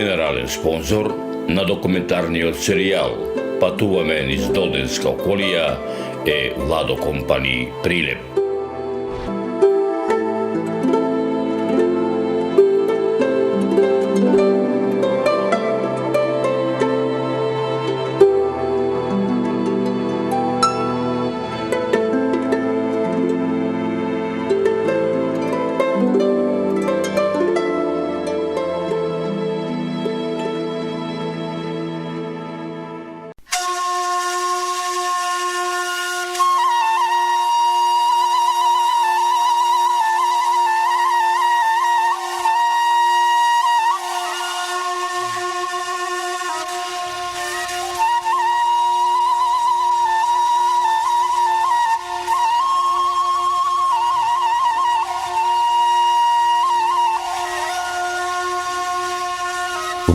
Генерален спонзор на документарниот серијал Патуваме низ Долденска околија е Владо Компани Прилеп.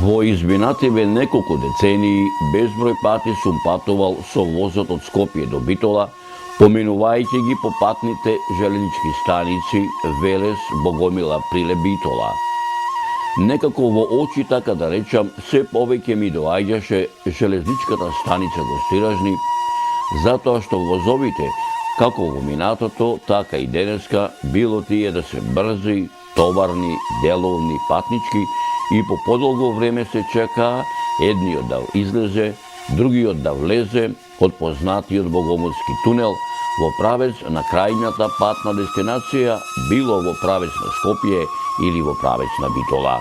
Во изминативе неколку децении безброј пати сум патувал со возот од Скопје до Битола, поминувајќи ги по патните железнички станици Велес, Богомила, Прилеп, Битола. Некако во очи, така да речам, се повеќе ми доаѓаше железничката станица Гостиражни, затоа што возовите, како во минатото, така и денеска, било тие да се брзи, товарни, деловни, патнички, и по подолго време се чекаа едниот да излезе, другиот да влезе од познатиот Богомилски тунел во правец на крајната патна дестинација, било во правец на Скопје или во правец на Битола.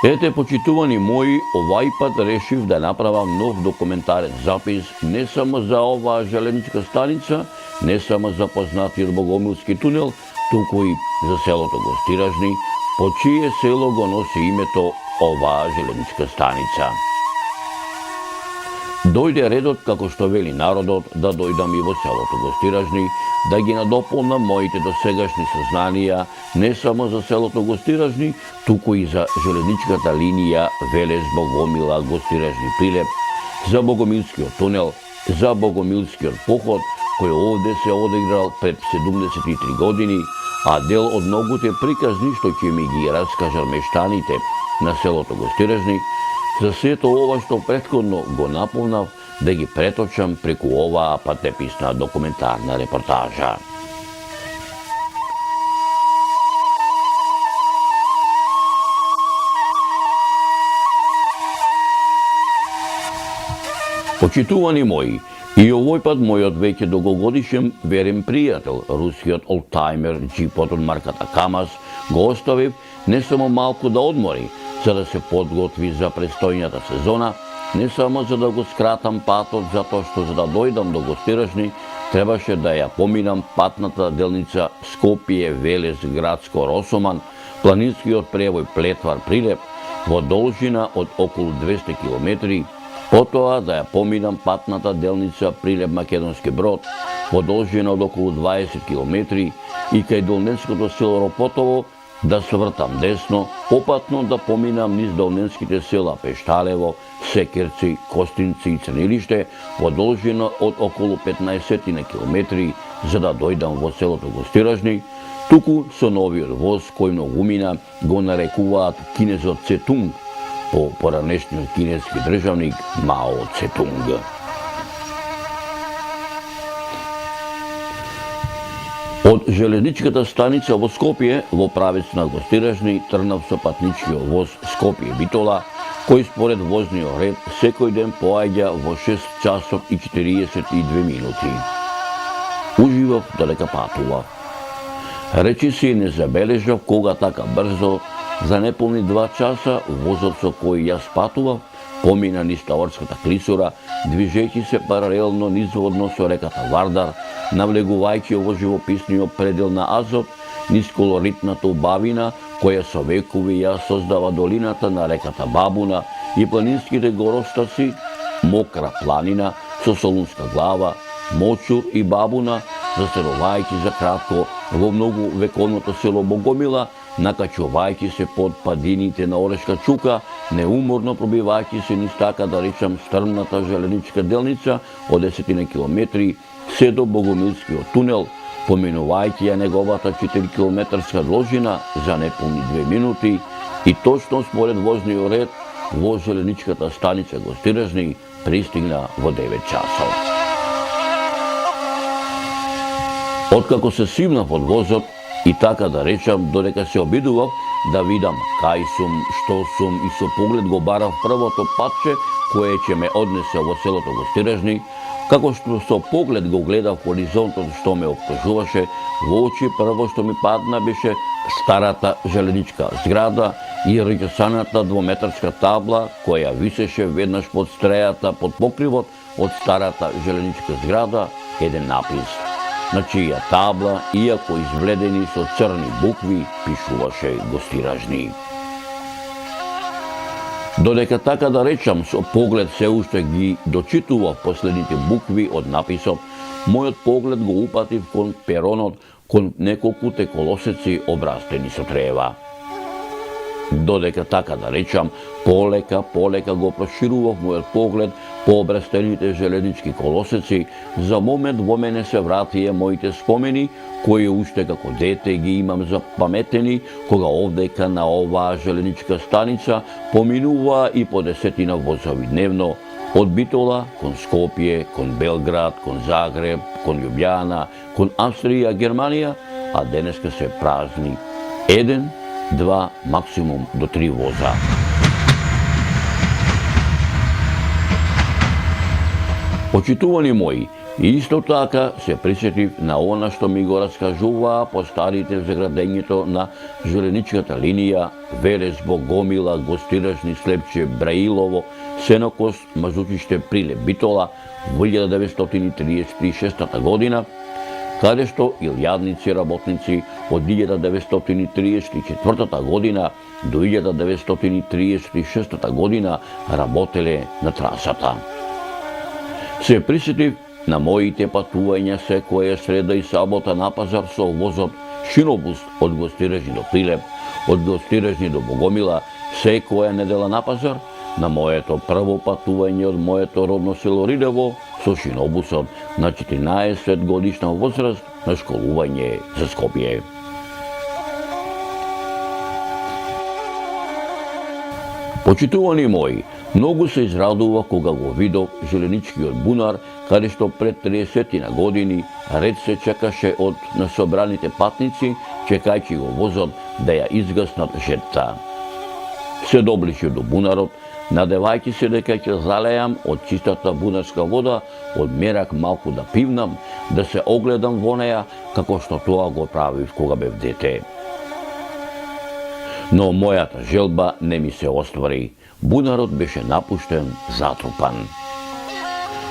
Ете, почитувани мои, овај пат решив да направам нов документарен запис не само за оваа железничка станица, не само за познатиот Богомилски тунел, туку и за селото Гостиражни, по чие село го носи името оваа железничка станица. Дојде редот, како што вели народот, да дојдам и во селото Гостиражни, да ги надополнам моите досегашни сознанија не само за селото Гостиражни, туку и за железничката линија Велес, Богомила, Гостиражни, Прилеп, за Богомилскиот тунел, за Богомилскиот поход, кој овде се одиграл пред 73 години, а дел од многуте приказни што ќе ми ги раскажат мештаните на селото Гостиражни, за сето ова што претходно го наполнав да ги преточам преку оваа патеписна документарна репортажа. Почитувани мои, и овој пат мојот веќе долгогодишен верен пријател, рускиот олдтаймер джипот од марката КамАЗ, го оставив не само малку да одмори, за да се подготви за престојната сезона, не само за да го скратам патот, затоа што за да дојдам до Гостиражни, требаше да ја поминам патната делница Скопје-Велес градско-Росоман, планинскиот превој Плетвар-Прилеп, во должина од околу 200 километри, потоа да ја поминам патната делница Прилеп-Македонски Брод, во должина од околу 20 километри, и кај долненското село Ропотово да свртам десно, попатно да поминам низ долненските села Пешталево, Секерци, Костинци и Црнилиште, во должина од околу 15 километри, за да дојдам во селото Гостиражни, туку со новиот воз кој многумина го нарекуваат кинезот Цетунг, по поранешниот кинески државник Мао Цетунг. Од железничката станица во Скопје, во правец на Гостиражни, тргнав со патничкиот воз Скопје-Битола, кој според возниот ред секој ден поаѓа во 6 часот и 42 минути. Уживав додека патував. Речи си не забележав кога така брзо, за неполни 2 часа, возот со кој јас патував помина низ Таварската клисура, движејќи се паралелно низводно со реката Вардар, навлегувајќи во живописниот предел на Азот, низ колоритната убавина која со векови ја создава долината на реката Бабуна и планинските горостаци, Мокра планина со Солунска глава, Мочур и Бабуна, заселувајќи за кратко во многу вековното село Богомила, накачувајќи се под падините на Орешка чука, неуморно пробивајќи се низ така да речам стрмната железничка делница од 10 километри се до Богомилскиот тунел, поминувајќи ја неговата 4 километарска должина за неполни 2 минути И точно според возниот ред во желеничката станица Гостиражни пристигна во 9 часот. Откако се симнав од возот и така да речам, додека се обидував да видам кај сум, што сум и со поглед го барав првото патче кое ќе ме однесе во селото Гостиражни, како што со поглед го гледав хоризонтот што ме обкружуваше, во очи прво што ми падна беше старата желеничка зграда и речесаната двометарска табла која висеше веднаш под стрејата под покривот од старата желеничка зграда еден напис, на чија табла, иако избледени со црни букви, пишуваше Гостиражни. Додека така да речам, со поглед се уште ги дочитував последните букви од написот, мојот поглед го упатив кон перонот, кон неколкуте колосеци обрастени со трева. Додека така да речам, полека го проширував мојот поглед по обрастените желенички колосеци, за момент во мене се вратија моите спомени, кои уште како дете ги имам запаметени, кога овдека на оваа желеничка станица поминуваа и по 10 возови дневно, од Битола кон Скопје, кон Белград, кон Загреб, кон Љубљана, кон Австрија, Германија, а денеска се празни 1, 2, максимум до 3 воза. Почитувани мои, исто така се присетив на она што ми го раскажуваа постарите за градењето на желеничката линија Велес, Богомила, Гостиражни, Слепче, Браилово, Сенокос, Мазучиште, Прилеп, Битола во 1936 година, каде што илјадници работници од 1934 година до 1936 година работеле на трасата. Се присетив на моите патувања секоја среда и сабота на пазар со возот шинобус од Гостиражни до Прилеп, од Гостиражни до Богомила, секоја недела на пазар, на моето прво патување од моето родно село Ридево со шинобусот на 14 годишна возраст на школување за Скопје. Почитувани мои, многу се израдува кога го видов желеничкиот бунар, каде што пред 30 години ред се чекаше од насобраните патници, чекајќи го возот да ја изгаснат жетта. Се доближи до бунарот, надевајќи се дека ќе залејам од чистата бунарска вода, од мерак малку да пивнам, да се огледам во неја, како што тоа го правив кога бев дете. Но мојата желба не ми се оствари. Бунарот беше напуштен, затрупан.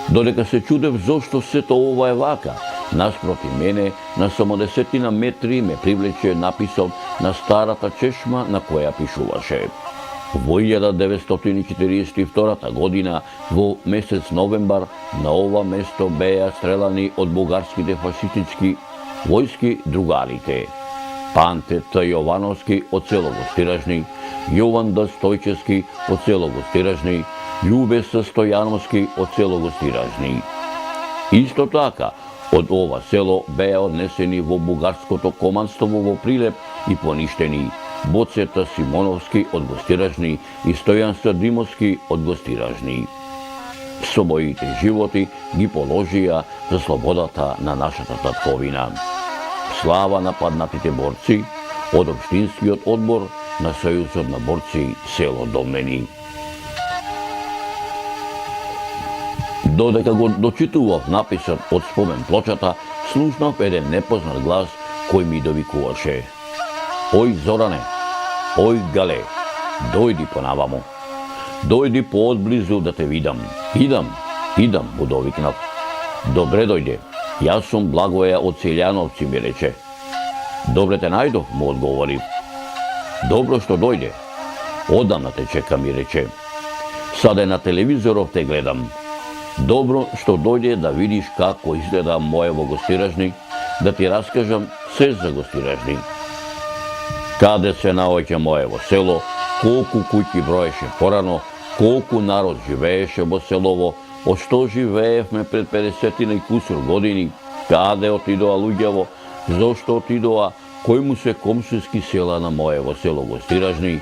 Додека се чудев зошто сето ова е вака, наспроти мене на само 10 метри ме привлече написот на старата чешма на која пишуваше: во 1942 година, во месец новембар, на ова место беа стрелани од бугарските фашистички војски другарите Панте Т. Јовановски од село Гостиражни, Јован Д. Стојчевски од село Гостиражни, Љубе С. Стојановски од село Гостиражни. Исто така, од ова село беа однесени во бугарското командство во Прилеп и поништени Боце Т. Симоновски од Гостиражни и Стојан Срдимовски од Гостиражни. Со моите животи ги положија за слободата на нашата татковина. Слава на паднатите борци од Општинскиот одбор на Сојузот на борци село Долмени. Додека го дочитував написот од спомен плочата, слушнав еден непознат глас кој ми довикуваше: "Ој Зоране, ој Гале, дојди понавамо. Дојди поодблизу да те видам." Идам, му довикнав. "Добре дојде. Јас сум Благоја од Селјановци," ми рече. "Добре те најдов," му одговорив. "Добро што дојде. Одамна те чека," ми рече. "Саде на телевизоров те гледам. Добро што дојде да видиш како изгледа моево Гостиражни, да ти раскажам се за Гостиражни. Каде се наоѓа моево село, колку куќи броеше порано, колку народ живееше во селово, од што живеевме пред 50 и кусур години, каде отидоа луѓево, зошто отидоа, кој му се комшиски села на моево село Гостиражни,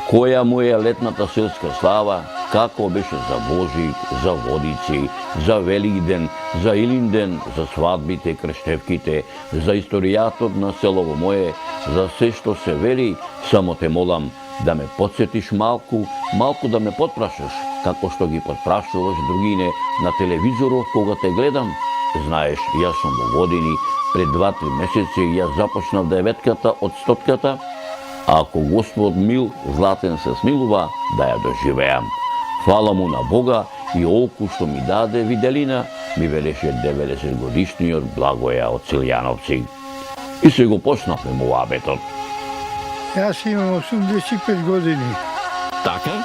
која му е летната селска слава, како беше за Божик, за Водици, за Великден, за Илинден, за свадбите, крштевките, за историјатот на селово мое, за се што се вели, само те молам да ме подсетиш малку да ме подпрашаш, како што ги подпрашуваш другине на телевизорот кога те гледам. Знаеш, јас сум во години, пред 2-3 месеци јас започнав деветката од 100-ката, а ако Господ мил, златен се смилува, да ја доживеам. Фала му на Бога и олку што ми даде виделина, ми велеше 90 годишниот Благоја од Силјановци. И се го почнавме муабетот. Јас имам 85 години. Така?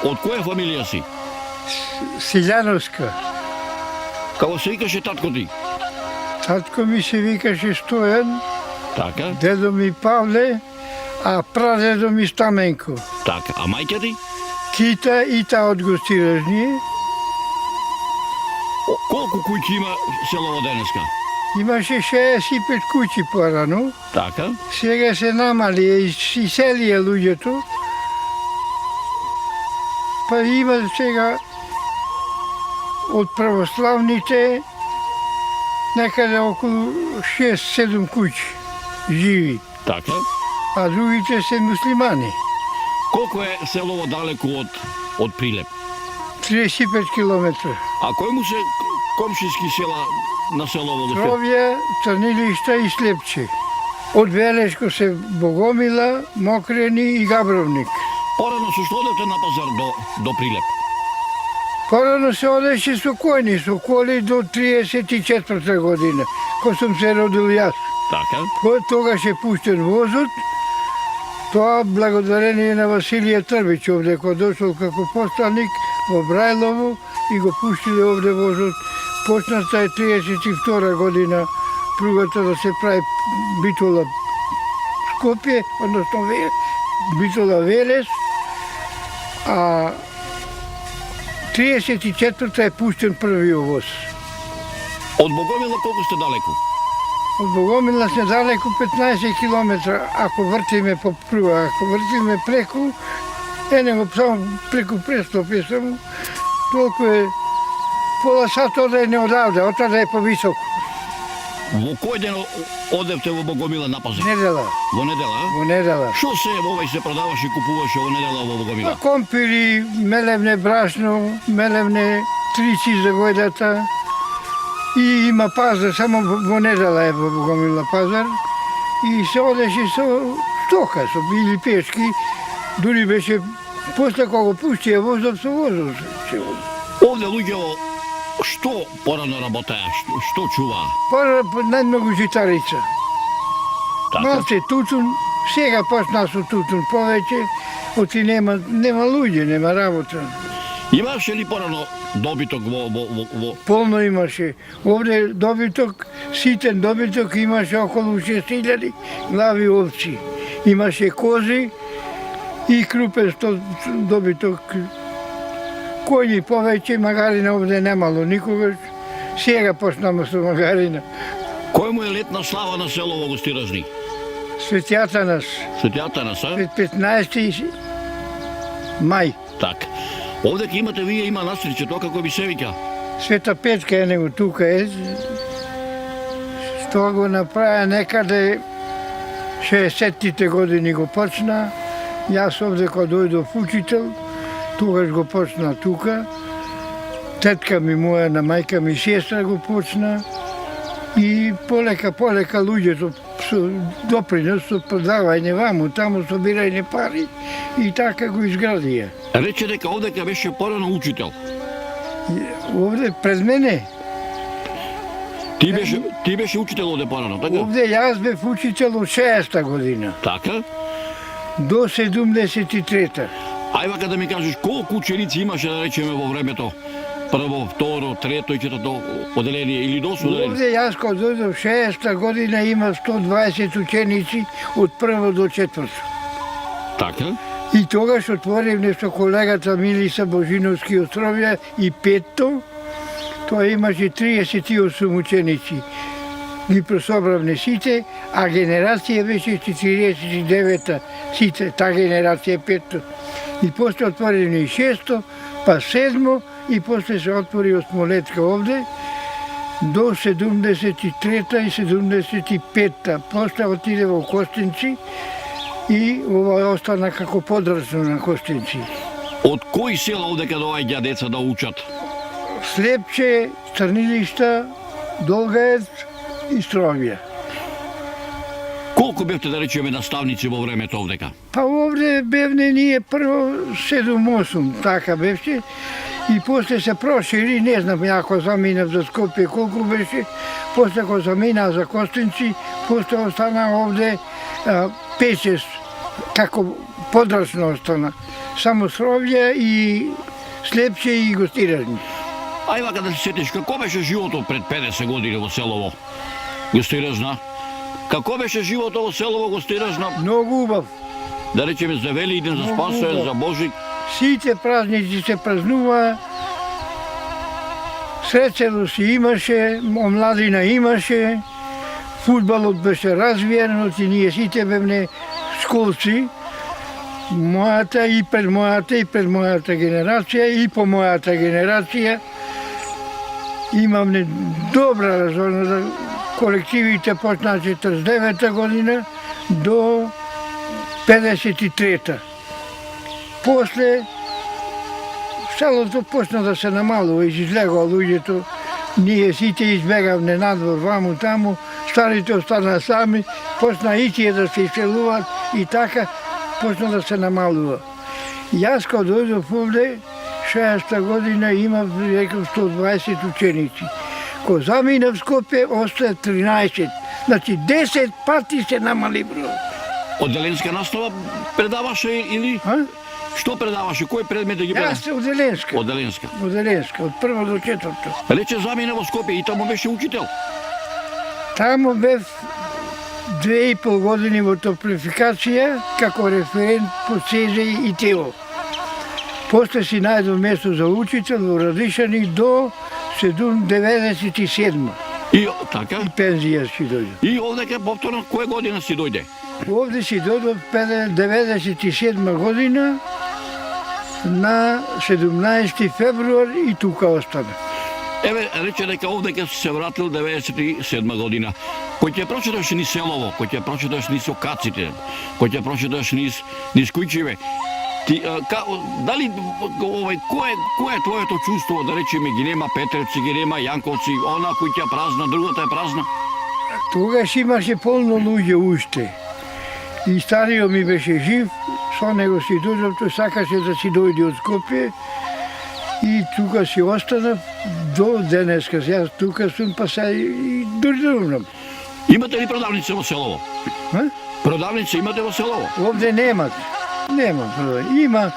Од која фамилија си? Силјановска. Како се викаше татко ти? Татко ми се викаше Стојан, Така? дедо ми Павле, а прадедо ми Стаменко. Така. А мајка ти? Кита и та од Гостиражни. Колку куќи има селово денеска? Имаше 65 куќи порано. Така? Сега се намали и иселија луѓето. Па има сега од православните некаде околу 6-7 куќи живи, Така? а другите се муслимани. Колку е селово далеку од Прилеп? 35 километра. А кој му се комшиски села на селово? Тровја, Црнилишта и Слепче. Од Велешко се Богомила, Мокрени и Габровник. Порано со што одете на пазар до Прилеп? Порано се одеше со коњи, со коли до 34 година, кога сум се родил јас. Така? Тогаш е пуштен возот, тоа благодарение на Василија Трбич овде, кој дошол како посланик во Брајлово и го пуштиле овде возот. Почната е 32 година пругата да се прави Битола Скопје, односно Битола Велес, а 34-та е пуштен првиот воз. Од Богомила колку сте далеку? Од Богомила сме далеку 15 километра, ако вртиме по пруга, ако вртиме преку, него само преку престопи само, толку е пола сат одење одавде, отаде е повисоко. Во кој ден одевте во Богомила на пазар? Недела, Во недела? во недела. Што се овој се продаваше и купуваше во недела во Богомила? Компири, мелевне брашно, мелевне трици за гојдата. И има пазар, само во недела е во Богомила пазар. И се одеше со стока, со или пешки. Дури беше, после кога пуштија возот, со возот. Овде луѓето што порано работеа, што чуваа? Пора најмногу житарица. Така? Малце тутун, сега почна со тутун повеќе, оти нема луѓе, нема работа. Имаше ли порано добиток во... Полно имаше. Овде добиток, ситен добиток имаше околу 6000 глави овци. Имаше кози и крупен добиток. Коњи повеќе, магарина овде немало никогаш. Сега почнаме со магарина. Кој му е летна слава на селово Гостиражни? Светијата нас. Светијата нас, а? Пред 15 мај. Така. Овде ке имате вие, има насрече, тоа како би се вика? Света Петка е него тука е. Тоа го направи некаде 60-тите години го почна. Јас овде кога дојдов учител, тогаш го почна тука. Тетка ми моја, на мајка ми сестра го почна. И полека луѓето со допринос, со продавање ваму, таму собирање пари и така го изградија. Рече дека овде ке беше порано учител. Овде пред мене, Ти беше учител овде порано, така? овде јас бев учител од 60-та година Така? до 73-та. Ај вака да ми кажеш колку ученици имаше, да речеме, во времето? Прво, второ, трето и четврто оделение или до оделение? Овде јас кога дојдов 60-та година има 120 ученици од прво до четврто. Така? И тогаш отворивме со колегата Милиса Божиновски Островја и петто, тоа имаше 38 ученици. Ги прособравме сите, а генерација беше 49-та сите, та генерација петто. И после отворено и шесто, па седмо, и после се отвори осмолетка овде, до 73-та и 75-та. После отиде во Костинци и ова остана како подрасно на Костинци. Од кои села овдека доаѓа деца да учат? Слепче, Црнилишта, Долгаец и Стровија. Колку бевте, да речеме, наставници во времето овдека? Па овде бевне ние прво 7-8, така беше. И после се прошири, не знам, ја ако заминав за Скопје колку беше, после ако заминав за Костинци, после остана овде 5-6, како подрачно остана. Само Стровја и Слепче и Гостиражни. Ај вака да се сетиш, како беше животот пред 50 години во селово Гостиражна? Како беше животот во селово Гостиражна? Многу убав. Да речеме за Великден, за Спасоен, за Божик. Сите празници се празнува, среќено си имаше, омладина имаше, фудбалот беше развиен, и ние сите бевне школци, мојата и пред мојата генерација и по мојата генерација. Имаме добра разорна, колективите почна 49-та година до 53-та. После селото почна да се намалува, излегува луѓето. Ние сите избегавме надвор, ваму таму, старите остана сами, почна и тие да се иселуваат и така почна да се намалува. Јас кога дојдов овде, 60-та година имав, реков, 120 ученици. Кога заминав в Скопје, остае 13. Значи 10 пати се намали број. Оделенска настава предаваше или? Што предаваше? Кој предмет да ги предаваше? Јас оделенска. Оделенска. Оделенска, од прво до четврто. Рече замина во Скопје и таму беше учител. Таму бев 2,5 години во топлификација како референт по ЦЗ и ТЕО. После си најдов место за учител во Радишани до 97. И така? И пензија си дојде. И овдека повторно која година си дојде? Овде си дојдов 97 година на 17 февруар и тука остана. Еве, рече дека овдека си се вратил 97 година. Кој ќе прочиташ низ селово, кој ќе прочиташ низ окаците, кој ќе прочиташ низ Кујчеве, ти дали кое е твоето чувство, да речеме, ги нема Петревци, ги нема Јанковци, она куќа празна, другата е празна? Тогаш имаше полно луѓе уште. И стариот ми беше жив, со него си дојдов, тој сакаше да си дојде од Скопје и тука си останав до денеска. Јас тука сум, па се и дождувам. Имате ли продавница во селово? Продавница имате во селово? Овде немат. Нема продавница. Има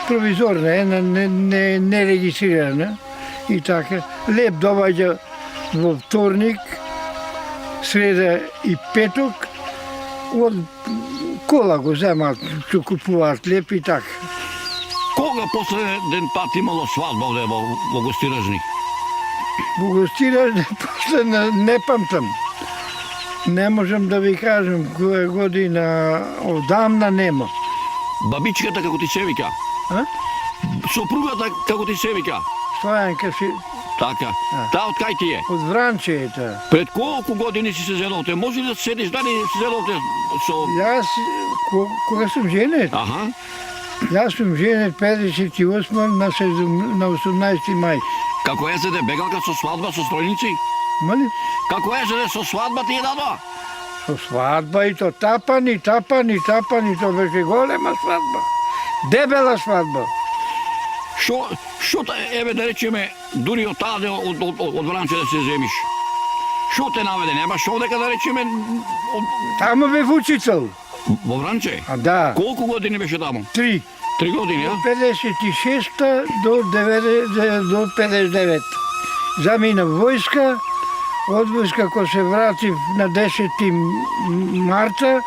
провизорна, една не регистрирана и така. Леп доаѓа во вторник, среда и петок, од кола го земаат, што купуваат леп и така. Кога последен пат имало свадба овде во Гостиражни? Во Гостиражни после не памтам. Не можам да ви кажам која година, одамна нема. Бабичката како ти се вика? Сопругата како ти се вика? Стојанка си... Така. Таа од кај ти е? Од Вранче е таа. Пред колку години си се зедовте? Може ли да се седиш, дали се зедовте со... Јас, кога сум женет? Аха. Јас сум женет 58 на 18 мај. Како езеде бегалка со свадба, со стројници? Мали? Како езеде со свадба ти е дадоа? Со свадба и то тапани, то беше голема свадба. Дебела свадба. Шо еве да речеме, дури од таде од Вранче да се земиш. Шо те наведе? Немаш овдека да речеме... Таму бев учител. Во Вранче? Да. Колку години беше таму? 3. 3 години, а? 56-та до 59. Замина војска, од војска кога се вратив на 10 марта,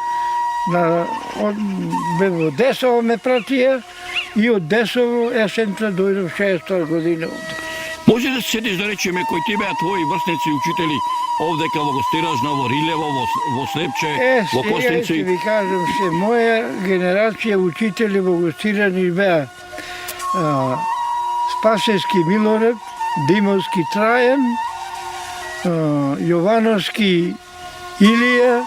бев во Десово ме пратија и од Десово есента дојдов 60 година овде. Може да се седиш да речеме кои ти беа твои врсници учители овдека во Гостиражна, во Рилево, во Слепче, во Сега Костинци? ќе ви кажам се, моја генерација учители во Гостиражни беа Спасевски Милорад, Димовски Трајан, Јовановски Илија,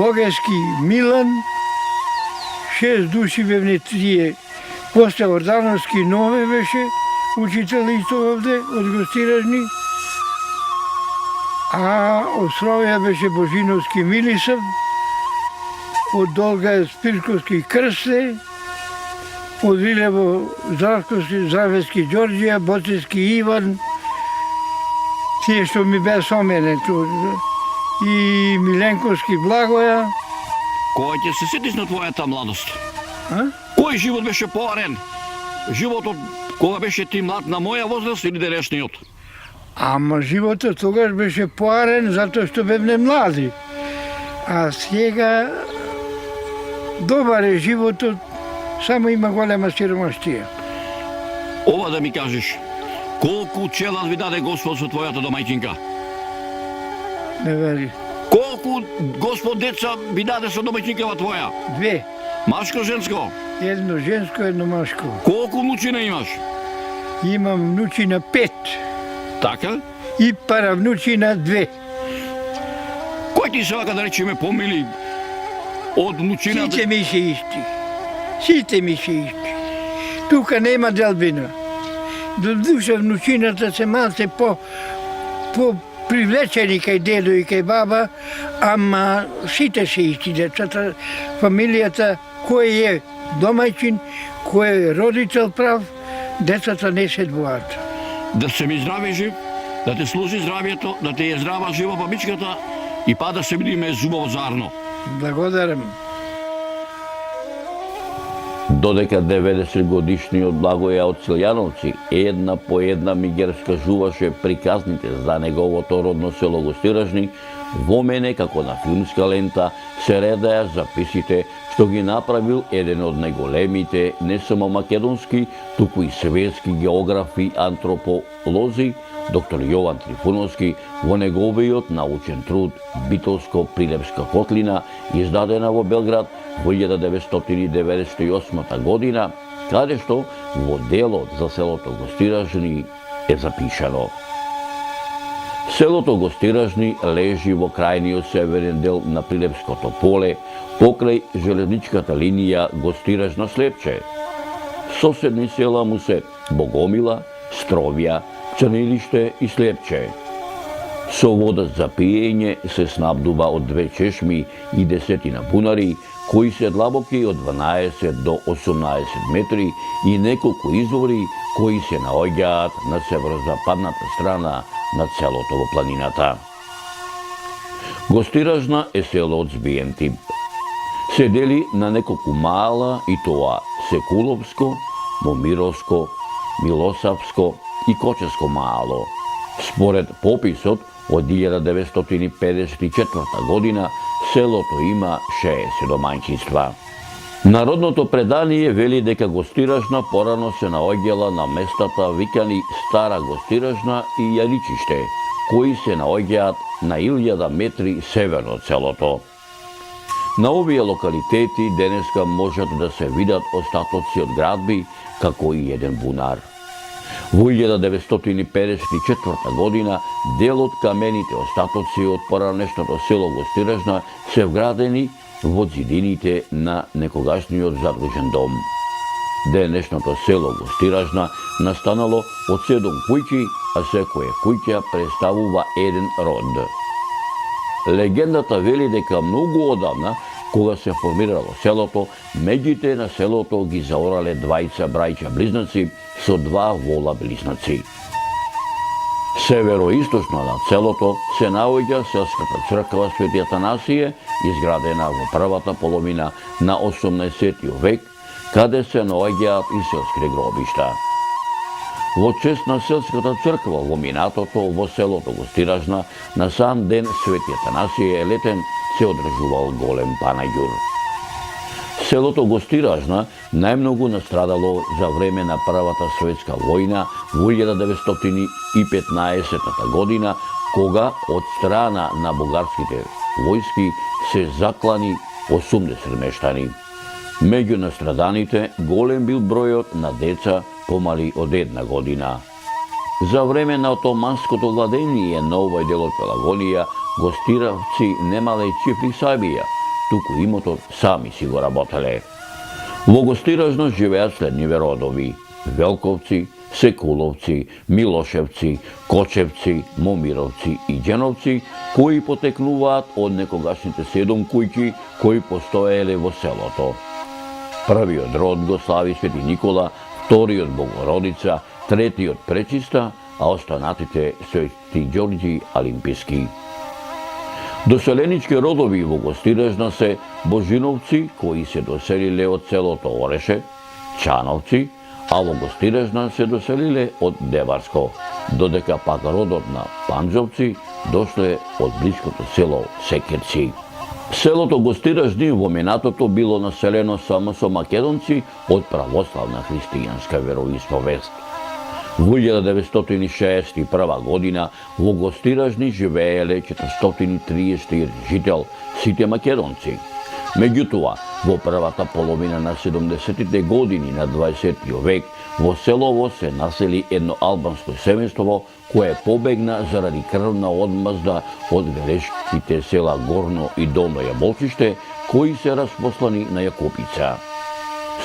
Богески Милан, 6 души бевне тие. После Ордановски Нове беше учител исто овде, од Гостиражни. А од Сровија беше Божиновски Милисав, од Долга е Спирковски Крсте, од Рилево Здравевски Ѓорѓија, Боцевски Иван, тие што ми беа со мене ту, и Миленковски Благоја. Кога ќе се сетиш на твојата младост? А? Кој живот беше поарен? Животот кога беше ти млад на моја возраст или денешниот? Ама животот тогаш беше поарен затоа што бевме млади. А сега добар е животот, само има голема сиромаштија. Ова да ми кажеш, колку челад ви даде Господ со твојата домајчинка? Не вери. Колку Господ деца ви даде со домајчинкава твоја? 2. Машко, женско? Едно женско, едно машко. Колку внучина имаш? Имам внучина 5 Така? и паравнучина 2. Кој ти се вака да речеме помили од внучината? Сите ми се исти. Сите ми се исти. Тука нема делбина. Додуша внучината се малце по привлечени кај дедо и кај баба, ама сите се исти децата. Фамилијата, кој е домајчин, кој е родител прав, децата не се двоат. Да се ми здрави жив, да те служи здравието, да те е здрава жива бабичката и па да се видиме зубово заедно. Благодарам. Додека 90 годишниот Благоја од Цилјановци една по една ми ги раскажуваше приказните за неговото родно село Гостиражни, во мене, како на филмска лента, се редаја записите што ги направил еден од најголемите не само македонски, туку и светски географи, антрополози, доктор Јован Трифуновски, во неговиот научен труд Битолско-Прилепска котлина, издадена во Белград во 1998 година, каде што во делот за селото Гостиражни е запишано. Селото Гостиражни лежи во крајниот северен дел на Прилепското поле, покрај железничката линија Гостиражна-Слепче. Соседни села му се Богомила, Стровја, Црнилиште и Слепче. Со вода за пиење се снабдува од 2 чешми и 10 бунари, кои се длабоки од 12 до 18 метри и неколку извори кои се наоѓаат на северозападната страна на селото во планината. Гостиражна е село од збиен тип. Се дели на неколку мала и тоа Секуловско, Момировско, Милосавско и Кочевско мало. Според пописот од 1954 година селото има 60 домаќинства. Народното предание вели дека Гостиражна порано се наоѓала на местата викани Стара Гостиражна и Јаричиште, кои се наоѓаат на 1000 метри северно од селото. На овие локалитети денеска можат да се видат остатоци од градби, како и еден бунар. Во 1954 година дел од камените остатоци од поранешното село Гостиражна се вградени во зидините на некогашниот задружен дом. Денешното село Гостиражна настанало од 7 куќи, а секоја куќа представува еден род. Легендата вели дека многу одамна, кога се формирало селото, меѓите на селото ги заорале двајца браќа близнаци со 2 вола близнаци. Североисточно над селото се наоѓа селската црква Свети Атанасије, изградена во првата половина на 18 век, каде се наоѓаат и селски гробишта. Во чест на селската црква во минатото во селото Гостиражна, на сам ден Свети Атанасије Елетен се одржувал голем панаѓур. Селото Гостиражна најмногу настрадало за време на Првата светска војна во 1915 година, кога од страна на бугарските војски се заклани 80 мештани. Меѓу настраданите голем бил бројот на деца помали од 1 година. За време на отоманското владење на овој дел од Пелагонија, гостиравци немале чифли сабија, туку имотот сами си го работеле. Во Гостиражно живеат следниве родови: Велковци, Секуловци, Милошевци, Кочевци, Момировци и Ѓеновци, кои потекнуваат од некогашните 7 куќи кои постоеле во селото. Првиот род го слави Свети Никола, вториот Богородица, третиот Пречиста, а останатите Свети Ѓорѓи Алимписки. Доселенички родови во Гостиражна се Божиновци, кои се доселиле од селото Ореше, Чановци, а во Гостиражна се доселиле од Деварско, додека пак родот на Панџовци дошле од блиското село Секерци. Селото Гостиражни во минатото било населено само со македонци од православна христијанска вероисповест. Во 1961 година во Гостиражни живееле 430 жител, сите македонци. Меѓутоа, во првата половина на 70-тите години на 20 век во селово се насели едно албанско семејство кое побегна заради крвна одмазда од велешките села Горно и Долно Јаболчиште, кои се распослани на Јакопица.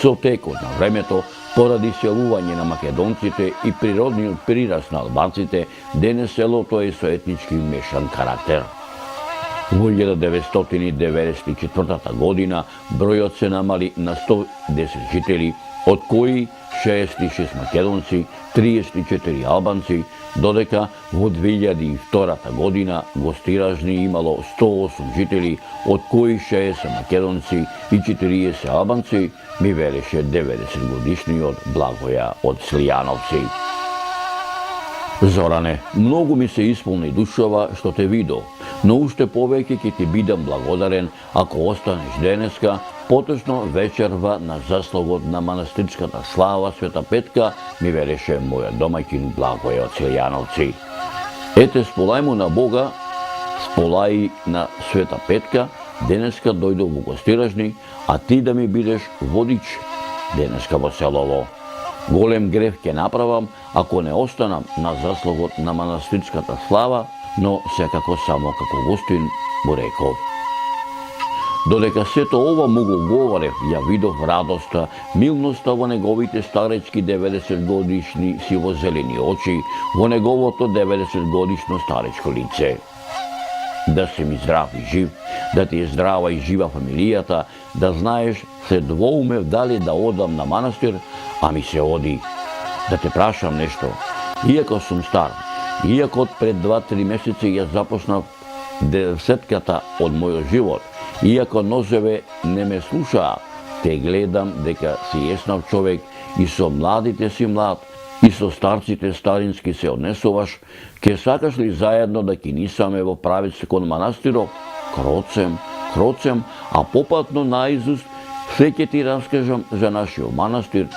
Со текот на времето, поради селување на македонците и природниот прираст на албанците, денес селото е со етнички мешан карактер. Во 1994 година бројот се намали на 110 жители, од кои 66 македонци, 34 албанци, додека во 2002 година Гостиражни имало 108 жители, од кои 60 македонци и 40 албанци, ми велеше 90 годишниот Благоја од Слијановци. Зоране, многу ми се исполни душова што те видов, но уште повеќе ќе ти бидам благодарен ако останеш денеска, поточно вечерва на заслугот на манастирската слава Света Петка, ми велеше мојот домаќин Благоја од Слијановци. Ете, сполај му на Бога, сполај на Света Петка, денеска дојдов во Гостиражни, а ти да ми бидеш водич денеска во селово. Голем греф ќе направам ако не останам на заслугот на манастирската слава, но секако само како гостин му реков. Додека сето ова му го говорев, ја видов радоста, милноста во неговите старечки 90 годишни сивозелени очи, во неговото 90 годишно старечко лице. Да си ми здрав и жив, да ти е здрава и жива фамилијата, да знаеш, се двоумев дали да одам на манастир, а ми се оди. Да те прашам нешто, иако сум стар, иако пред 2-3 месеци ја започнав десетката од мојот живот, иако нозеве не ме слушаа, те гледам дека си еснав човек и со младите си млад, и со старците старински се однесуваш, ке сакаш ли заедно да кинисаме во правец кон манастиров? Кроцем, а попатно наизуст се ќе ти раскажам за нашиот манастир,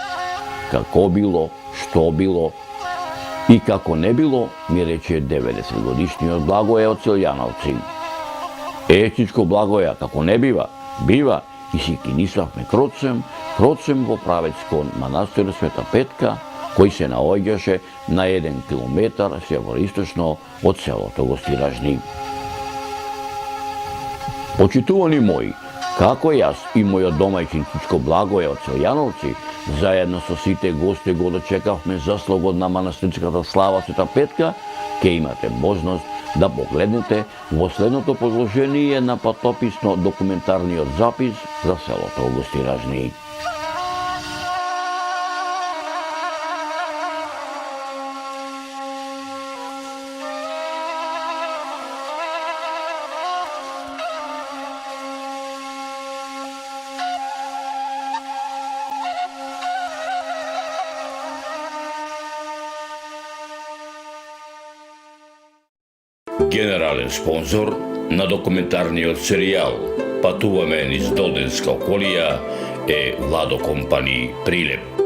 како било, што било и како не било, ми рече 90 годишниот Благоја од Слијановци. Чичко Благоја, како не бива, бива, и си кинисавме кроцем во правец кон манастир Света Петка, кој се наоѓаше на 1 километар североисточно од селото Гостиражни. Почитувани мои, како јас и мојот домаќин Чичко Благоја од Слијановци, заедно со сите гости го дочекавме заслугот на манастирската слава Света Петка, ке имате можност да погледнете во следното подложение на патописно документарниот запис за селото Гостиражни. Генерален спонзор на документарниот серијал Патуваме низ Долденска околија е Владо компании Прилеп.